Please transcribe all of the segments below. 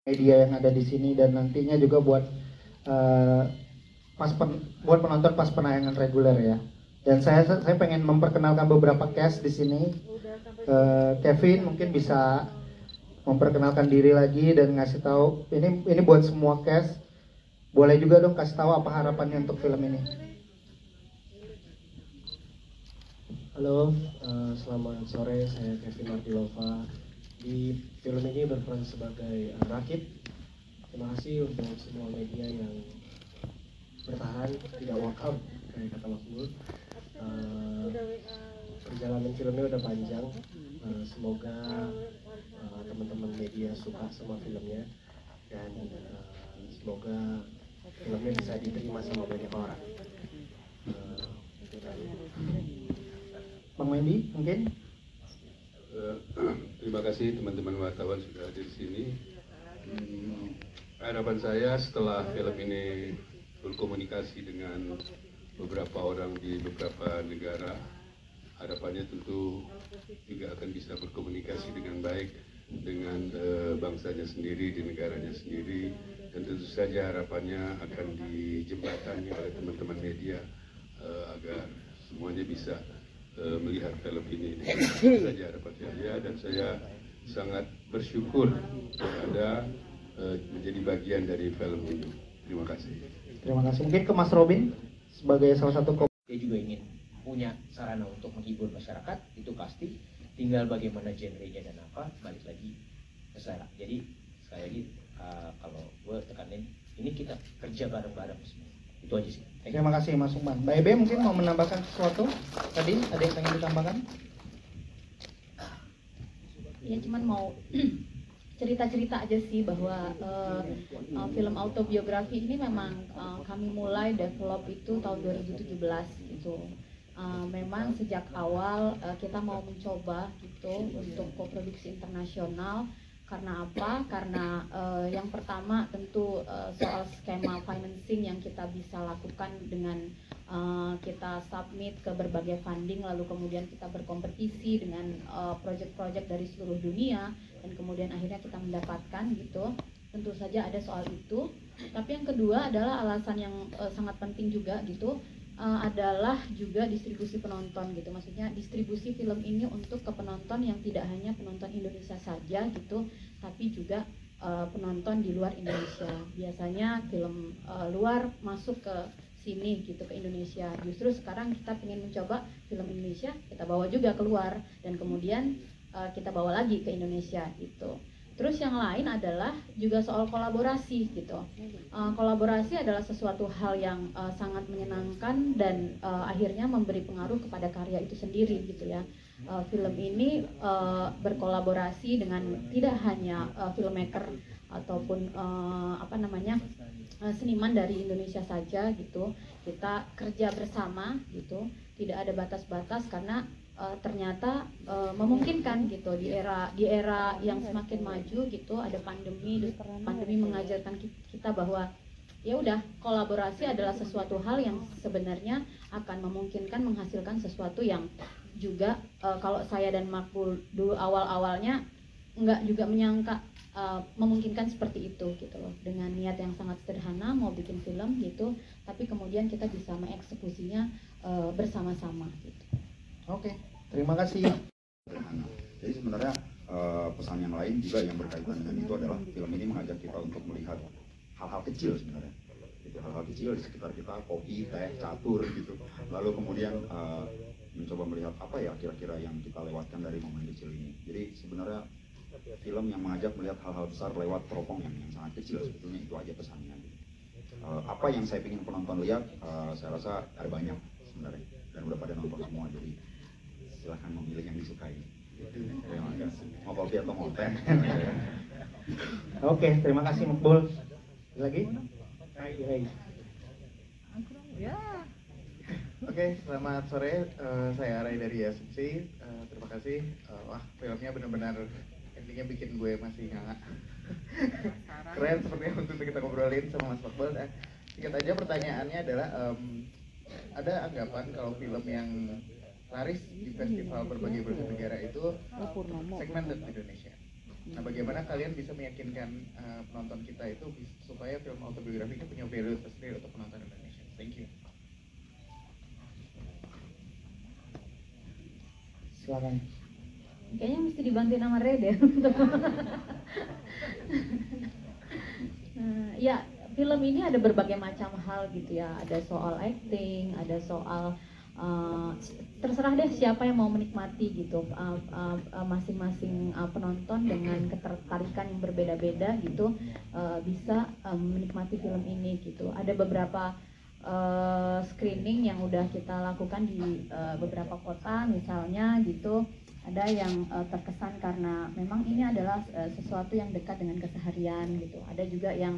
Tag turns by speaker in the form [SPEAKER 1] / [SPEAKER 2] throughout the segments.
[SPEAKER 1] media yang ada di sini dan nantinya juga buat uh, buat penonton pas penayangan reguler ya. Dan saya pengen memperkenalkan beberapa cast di sini. Kevin mungkin bisa memperkenalkan diri lagi dan ngasih tahu ini buat semua cast. Boleh juga dong kasih tahu apa harapannya untuk film ini.
[SPEAKER 2] Halo, selamat sore. Saya Kevin Martilova. Di film ini berperan sebagai Rakib. Terima kasih untuk semua media yang bertahan, tidak walkout kayak kata Mas Bul. Perjalanan filmnya udah panjang. Semoga teman-teman media suka sama filmnya dan semoga filmnya bisa diterima sama banyak orang.
[SPEAKER 1] Bang Wendy mungkin.
[SPEAKER 3] Terima kasih teman-teman wartawan sudah hadir di sini. Harapan saya setelah film ini berkomunikasi dengan beberapa orang di beberapa negara, harapannya tentu juga akan bisa berkomunikasi dengan baik dengan bangsanya sendiri, di negaranya sendiri, dan tentu saja harapannya akan dijembatani oleh teman-teman media agar semuanya bisa melihat film ini. Itu saja harapan saya, dan saya sangat bersyukur ada menjadi bagian dari film ini. Terima kasih.
[SPEAKER 1] Terima kasih. Mungkin ke Mas Robin sebagai salah satu
[SPEAKER 4] dia juga ingin punya sarana untuk menghibur masyarakat, itu pasti. Tinggal bagaimana genrenya dan apa, balik lagi ke saya. Jadi sekali lagi kalau gue tekanin, ini kita kerja bareng-bareng semua. Itu aja sih.
[SPEAKER 1] Terima kasih Mas Umar. Mbak Ebe mungkin mau menambahkan sesuatu? Tadi ada yang pengen ditambahkan?
[SPEAKER 5] Ya cuman mau cerita-cerita aja sih bahwa film autobiografi ini memang kami mulai develop itu tahun 2017 gitu. Memang sejak awal kita mau mencoba gitu untuk koproduksi internasional. Karena apa? Karena yang pertama tentu soal skema financing yang kita bisa lakukan dengan kita submit ke berbagai funding, lalu kemudian kita berkompetisi dengan project-project dari seluruh dunia, dan kemudian akhirnya kita mendapatkan gitu. Tentu saja ada soal itu. Tapi yang kedua adalah alasan yang sangat penting juga gitu, adalah juga distribusi penonton gitu. Maksudnya distribusi film ini untuk ke penonton yang tidak hanya penonton Indonesia saja gitu, tapi juga penonton di luar Indonesia. Biasanya film luar masuk ke sini gitu, ke Indonesia. Justru sekarang kita ingin mencoba film Indonesia kita bawa juga keluar, dan kemudian kita bawa lagi ke Indonesia gitu. Terus yang lain adalah juga soal kolaborasi gitu. Kolaborasi adalah sesuatu hal yang sangat menyenangkan dan akhirnya memberi pengaruh kepada karya itu sendiri gitu ya. Film ini berkolaborasi dengan tidak hanya filmmaker ataupun seniman dari Indonesia saja gitu. Kita kerja bersama gitu, tidak ada batas-batas karena ternyata memungkinkan gitu di era yang semakin maju gitu, ada pandemi mengajarkan kita bahwa ya udah, kolaborasi adalah sesuatu hal yang sebenarnya akan memungkinkan menghasilkan sesuatu yang juga kalau saya dan Makbul dulu awal-awalnya nggak juga menyangka memungkinkan seperti itu gitu loh, dengan niat yang sangat sederhana mau bikin film gitu, tapi kemudian kita bisa mengeksekusinya bersama-sama gitu.
[SPEAKER 1] Oke, terima kasih.
[SPEAKER 6] Jadi sebenarnya pesan yang lain juga yang berkaitan dengan itu adalah film ini mengajak kita untuk melihat hal-hal kecil sebenarnya. Gitu, hal-hal kecil di sekitar kita, kopi, teh, catur gitu. Lalu kemudian mencoba melihat apa ya kira-kira yang kita lewatkan dari momen kecil ini. Jadi sebenarnya film yang mengajak melihat hal-hal besar lewat teropong yang sangat kecil, sebetulnya itu aja pesannya. Apa yang saya ingin penonton lihat, saya rasa ada banyak sebenarnya dan udah pada nonton semua, jadi silahkan memilih yang disukai. Terima kasih. Mau kopi atau mau teh?
[SPEAKER 1] Oke, terima kasih Makbul. Lagi? Hai. Oke, selamat sore. Saya Ray dari Asumsi. Terima kasih. Wah, filmnya benar-benar endingnya bikin gue masih nganga. Keren seperti yang untuk kita ngobrolin sama Mas Makbul. Singkat aja pertanyaannya adalah ada anggapan kalau film yang laris di festival berbagai negara itu segmented Indonesia.
[SPEAKER 7] Nah, bagaimana kalian bisa meyakinkan penonton kita itu supaya film autobiografi ini punya value tersendiri untuk penonton Indonesia? Thank you.
[SPEAKER 1] Silakan.
[SPEAKER 5] Kayaknya mesti dibantuin sama Rede. Ya, film ini ada berbagai macam hal gitu ya. Ada soal acting, ada soal terserah deh siapa yang mau menikmati gitu. Masing-masing penonton dengan ketertarikan yang berbeda-beda gitu bisa menikmati film ini gitu. Ada beberapa screening yang udah kita lakukan di beberapa kota misalnya gitu. Ada yang terkesan karena memang ini adalah sesuatu yang dekat dengan keseharian gitu. Ada juga yang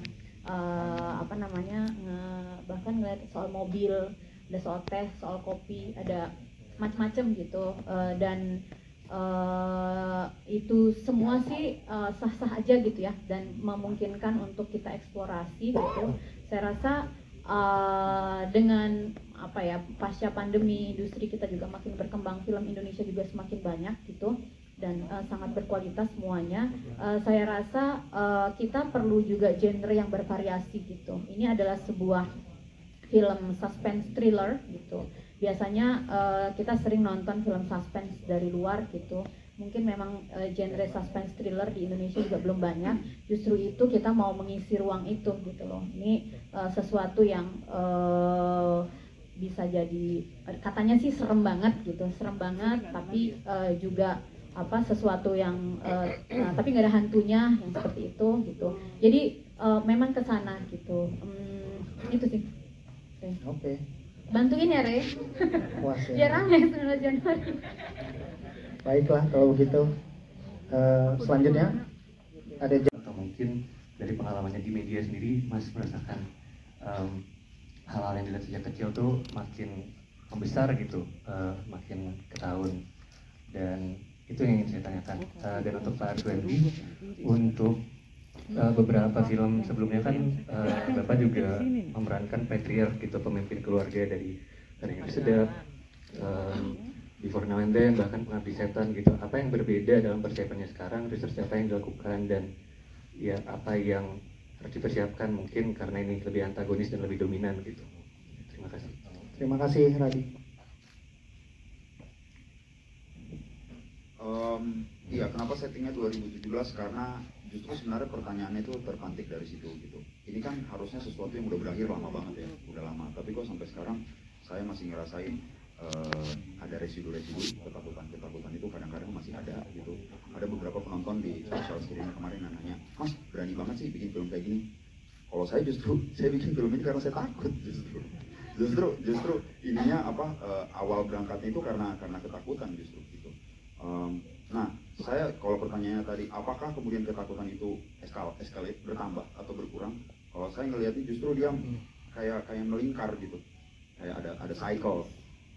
[SPEAKER 5] bahkan ngeliat soal mobil, ada soal teh, soal kopi, ada macam-macam gitu. Dan itu semua sih sah-sah aja gitu ya, dan memungkinkan untuk kita eksplorasi gitu. Saya rasa dengan pasca pandemi, industri kita juga makin berkembang, film Indonesia juga semakin banyak gitu, dan sangat berkualitas semuanya. Saya rasa kita perlu juga genre yang bervariasi gitu. Ini adalah sebuah film suspense thriller gitu. Biasanya kita sering nonton film suspense dari luar gitu. Mungkin memang genre suspense thriller di Indonesia juga belum banyak. Justru itu kita mau mengisi ruang itu gitu loh. Ini sesuatu yang bisa jadi, katanya sih serem banget gitu, serem banget, tapi juga sesuatu yang tapi nggak ada hantunya yang seperti itu gitu. Jadi memang ke sana gitu. Itu sih.
[SPEAKER 1] Oke.
[SPEAKER 5] Bantuin ya, Re.
[SPEAKER 1] Puas ya.
[SPEAKER 5] Biar rame 9 Januari.
[SPEAKER 1] Baiklah kalau begitu. Selanjutnya ada
[SPEAKER 8] atau mungkin dari pengalamannya di media sendiri, Mas merasakan hal-hal yang dilihat sejak kecil tuh makin membesar gitu, makin ke tahun, dan itu yang ingin saya tanyakan. Dan untuk Pak Arswendi, untuk beberapa film sebelumnya kan Bapak juga memerankan patriarch gitu, pemimpin keluarga dari Yang Sedap, Before Now and Then, bahkan Pengabdi Setan gitu. Apa yang berbeda dalam persiapannya sekarang, research apa yang dilakukan, dan ya apa yang harus dipersiapkan mungkin karena ini lebih antagonis dan lebih dominan gitu. Terima kasih.
[SPEAKER 1] Terima kasih Radi.
[SPEAKER 6] Iya, kenapa settingnya 2017? Karena justru sebenarnya pertanyaannya itu terpantik dari situ gitu. Ini kan harusnya sesuatu yang udah berakhir lama banget ya, udah lama. Tapi kok sampai sekarang saya masih ngerasain ada residu-residu ketakutan itu kadang-kadang masih ada gitu. Ada beberapa penonton di social screening kemarin yang nanya, Mas berani banget sih bikin film kayak gini. Kalau saya bikin film ini karena saya takut justru ininya awal berangkatnya itu karena ketakutan justru gitu. Nah, saya kalau pertanyaannya tadi, apakah kemudian ketakutan itu escalate bertambah atau berkurang? Kalau saya ngelihatnya justru dia kayak melingkar gitu, kayak ada cycle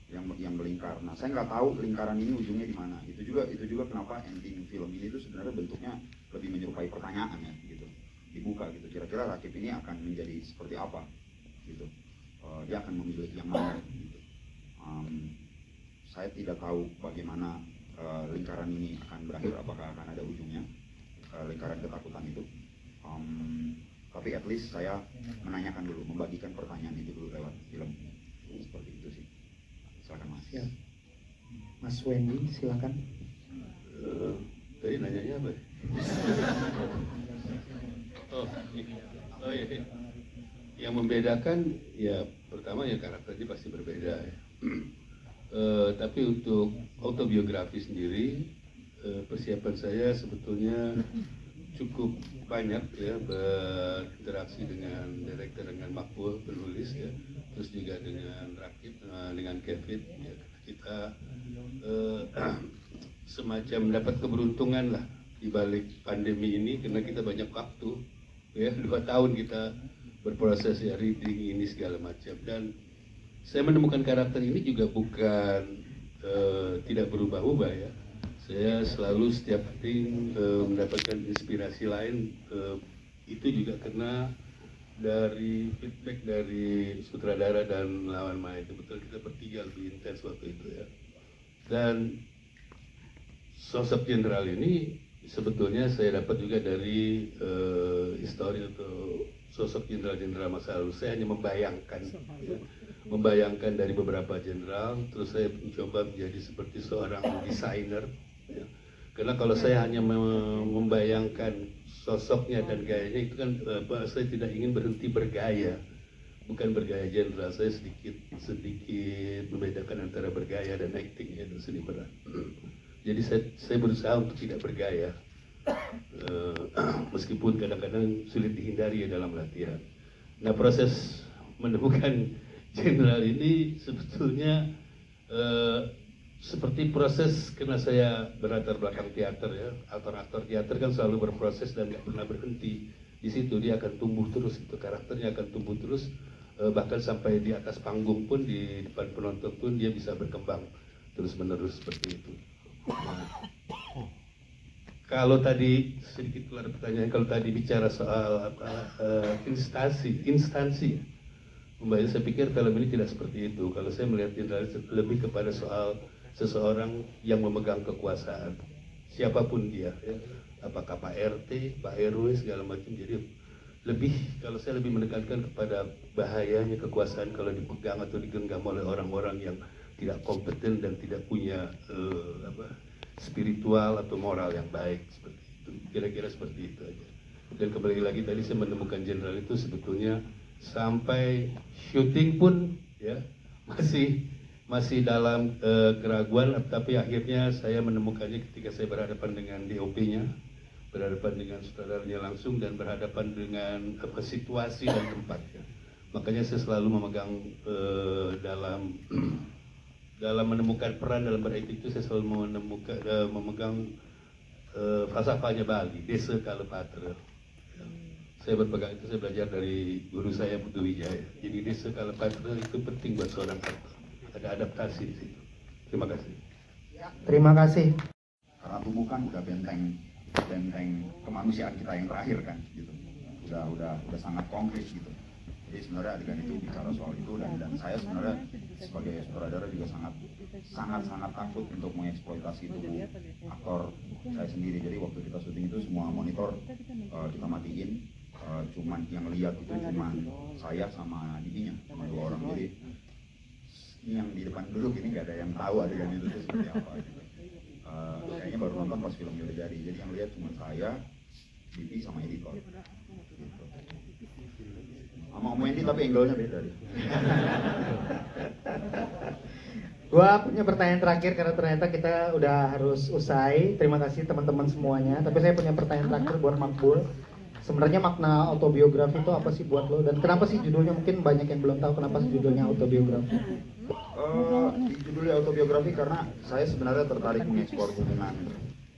[SPEAKER 6] yang melingkar. Nah, saya nggak tahu lingkaran ini ujungnya di mana. Itu juga kenapa ending film ini itu sebenarnya bentuknya lebih menyerupai pertanyaan ya gitu, dibuka gitu. Kira-kira Rakib ini akan menjadi seperti apa gitu. Dia akan memilih yang mana gitu. Saya tidak tahu bagaimana lingkaran ini akan berakhir, apakah akan ada ujungnya lingkaran ketakutan itu. Tapi at least saya menanyakan dulu, membagikan pertanyaan itu dulu lewat film seperti itu sih. Silakan Mas.
[SPEAKER 1] Ya. Mas Wendy, silakan.
[SPEAKER 3] Tadi nanyanya apa ya? Oh iya. Yang membedakan ya pertama ya karakternya pasti berbeda ya. Tapi untuk autobiografi sendiri persiapan saya sebetulnya cukup banyak ya, berinteraksi dengan director, dengan Makbul penulis ya, terus juga dengan Rakib, dengan Kevin ya. Kita semacam dapat keberuntungan lah di balik pandemi ini karena kita banyak waktu ya, 2 tahun kita berproses ya, reading ini segala macam. Dan saya menemukan karakter ini juga bukan tidak berubah-ubah ya. Saya selalu setiap hari mendapatkan inspirasi lain. Itu juga karena dari feedback dari sutradara dan lawan main. Kebetulan kita bertiga lebih intens waktu itu ya. Dan sosok jenderal ini sebetulnya saya dapat juga dari histori atau sosok jenderal-jenderal masa lalu. Saya hanya membayangkan, ya, membayangkan dari beberapa jenderal, terus saya mencoba menjadi seperti seorang desainer. Ya. Karena kalau saya hanya membayangkan sosoknya dan gayanya itu kan saya tidak ingin berhenti bergaya, bukan bergaya jenderal. Saya sedikit membedakan antara bergaya dan acting, ya, dan seni peran. Jadi saya berusaha untuk tidak bergaya, meskipun kadang-kadang sulit dihindari ya dalam latihan. Nah, proses menemukan jenderal ini sebetulnya seperti proses, karena saya berlatar belakang teater ya, aktor-aktor teater kan selalu berproses dan nggak pernah berhenti. Di situ dia akan tumbuh terus, itu karakternya akan tumbuh terus, bahkan sampai di atas panggung pun, di depan penonton pun dia bisa berkembang terus-menerus seperti itu. Nah, kalau tadi sedikit keluar pertanyaan, kalau tadi bicara soal instansi, Mbak, saya pikir film ini tidak seperti itu. Kalau saya melihat lebih kepada soal seseorang yang memegang kekuasaan, siapapun dia, ya. Apakah Pak RT, Pak RW, segala macam. Jadi kalau saya lebih menekankan kepada bahayanya kekuasaan kalau dipegang atau digenggam oleh orang-orang yang tidak kompeten dan tidak punya spiritual atau moral yang baik, seperti itu. Kira-kira seperti itu aja. Dan kembali lagi tadi saya menemukan jenderal itu sebetulnya sampai syuting pun ya masih dalam keraguan, tapi akhirnya saya menemukannya ketika saya berhadapan dengan DOP-nya, berhadapan dengan sutradaranya langsung, dan berhadapan dengan situasi dan tempatnya. Makanya saya selalu memegang dalam menemukan peran dalam berakting itu, saya selalu memegang falsafahnya Bali, desa kala patra. Saya berpegang itu, saya belajar dari guru saya Putu Wijaya. Jadi desa kala patra itu penting buat seorang aktor. Ada adaptasi di situ. Terima kasih.
[SPEAKER 1] Terima kasih.
[SPEAKER 6] Karena tubuh kan udah benteng kemanusiaan kita yang terakhir kan, gitu. Udah sangat konkret gitu. Jadi sebenarnya adegan itu bicara soal itu, dan saya sebenarnya sebagai sutradara juga sangat takut untuk mengeksploitasi tubuh aktor saya sendiri. Jadi waktu kita syuting itu semua monitor kita matiin, cuman yang lihat itu cuma saya sama Didinya, cuma 2 orang. Jadi ini yang di depan duduk ini nggak ada yang tahu adegan itu seperti apa gitu. Kayaknya baru nonton pas filmnya udah jadi. Jadi yang lihat cuma saya, Didi sama editor gitu. Sama Om Wendy tapi angle-nya beda deh.
[SPEAKER 1] Gua punya pertanyaan terakhir karena ternyata kita udah harus usai. Terima kasih teman-teman semuanya. Tapi saya punya pertanyaan terakhir buat Makbul. Sebenarnya makna autobiografi itu apa sih buat lo? Dan kenapa sih judulnya, mungkin banyak yang belum tahu kenapa sih judulnya autobiografi?
[SPEAKER 6] Judulnya autobiografi karena saya sebenarnya tertarik mengeksplor hubungan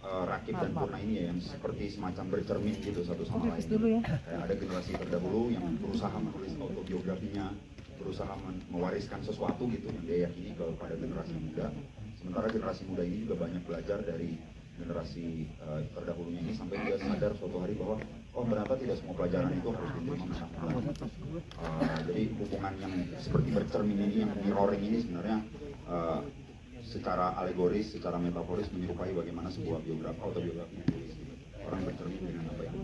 [SPEAKER 6] Rakib dan Purna ini ya, yang seperti semacam bercermin gitu satu sama lain. Kayak ada generasi terdahulu yang berusaha menulis autobiografinya, berusaha mewariskan sesuatu gitu yang dia yakini kepada generasi muda. Sementara generasi muda ini juga banyak belajar dari generasi terdahulunya ini, sampai dia sadar suatu hari bahwa ternyata tidak semua pelajaran itu harus diterima mentah-mentah. Jadi hubungan yang seperti bercermin ini, yang mirroring ini sebenarnya secara alegoris, secara metaforis menyerupai bagaimana sebuah autobiografi ditulis. Orang bercermin dengan apa yang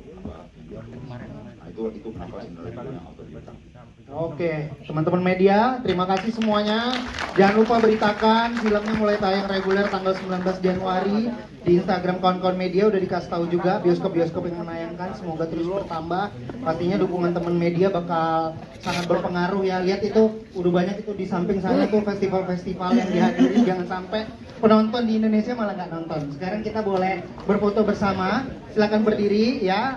[SPEAKER 6] nah itu kenapa sebenarnya namanya autobiografi.
[SPEAKER 1] Oke, teman-teman media, terima kasih semuanya. Jangan lupa beritakan filmnya mulai tayang reguler tanggal 19 Januari. Di Instagram kawan-kawan media udah dikasih tahu juga bioskop-bioskop yang menayangkan, semoga terus bertambah. Pastinya dukungan teman media bakal sangat berpengaruh ya. Lihat itu udah banyak itu di samping sana tuh festival-festival yang dihadiri. Jangan sampai penonton di Indonesia malah nggak nonton. Sekarang kita boleh berfoto bersama. Silakan berdiri ya.